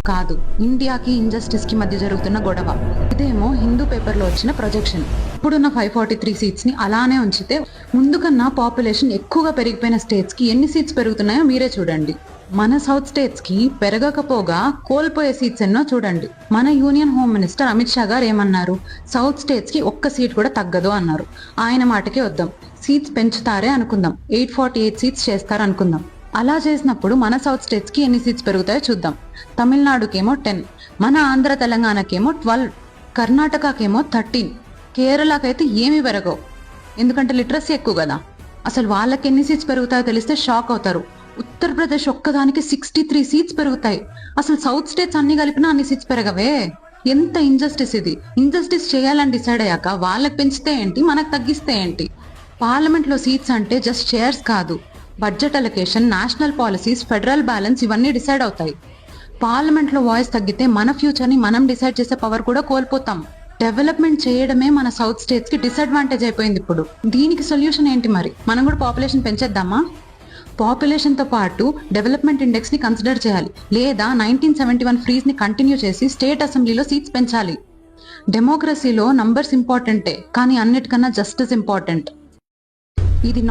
కాదు, ఇండియాకి ఇంజస్టిస్ కి మధ్య జరుగుతున్న గొడవ. ఇదేమో హిందూ పేపర్లో వచ్చిన ప్రొజెక్షన్. ఇప్పుడున్న 543 సీట్స్ ని అలానే ఉంచితే ముందు కన్నా పాపులేషన్ ఎక్కువగా పెరిగిపోయిన స్టేట్స్ కి ఎన్ని సీట్స్ పెరుగుతున్నాయో మీరే చూడండి. మన సౌత్ స్టేట్స్ కి పెరగకపోగా కోల్పోయే సీట్స్ ఎన్నో చూడండి. మన union home minister Amit Shah గారు ఏమన్నారు? సౌత్ స్టేట్స్ కి ఒక్క సీట్ కూడా తగ్గదు అన్నారు. ఆయన మాటకే వద్దాం. సీట్స్ పెంచుతారే అనుకుందాం, 848 సీట్స్ చేస్తారు అనుకుందాం. అలా చేసినప్పుడు మన సౌత్ స్టేట్స్ కి ఎన్ని సీట్స్ పెరుగుతాయో చూద్దాం. తమిళనాడుకేమో 10, మన ఆంధ్ర తెలంగాణకేమో 12, కర్ణాటకకేమో 13, కేరళకైతే ఏమీ పెరగవు. ఎందుకంటే లిటరసీ ఎక్కువ కదా. అసలు వాళ్ళకి ఎన్ని సీట్స్ పెరుగుతాయో తెలిస్తే షాక్ అవుతారు. ఉత్తరప్రదేశ్ ఒక్కదానికి 63 సీట్స్ పెరుగుతాయి. అసలు సౌత్ స్టేట్స్ అన్ని కలిపినా అన్ని సీట్స్ పెరగవే. ఎంత ఇంజస్టిస్ ఇది. ఇంజస్టిస్ చేయాలని డిసైడ్ అయ్యాక వాళ్ళకి పెంచితే ఏంటి, మనకు తగ్గిస్తే ఏంటి? పార్లమెంట్ లో సీట్స్ అంటే జస్ట్ చైర్స్ కాదు. Budget allocation, national policies, federal balance ఇవన్నీ డిసైడ్ అవుతాయి. పార్లమెంట్ లో వాయిస్ తగ్గితే మన ఫ్యూచర్ ని మనం డిసైడ్ చేసే పవర్ కూడా కోల్పోతాం. డెవలప్మెంట్ చేయడమే మన సౌత్ స్టేట్స్ కి డిసడ్వాంటేజ్ అయిపోయింది ఇప్పుడు. దీనికి సొల్యూషన్ ఏంటి మరి? మనం కూడా పాపులేషన్ పెంచేద్దామా? పాపులేషన్ తో పాటు డెవలప్మెంట్ ఇండెక్స్ ని కన్సిడర్ చేయాలి, లేదా 1971 ఫ్రీజ్ ని కంటిన్యూ చేసి స్టేట్ అసెంబ్లీలో సీట్స్ పెంచాలి. డెమోక్రసీలో నంబర్స్ ఇంపార్టెంటే, కానీ అన్నిటికన్నా జస్టిస్ ఇంపార్టెంట్. ఇది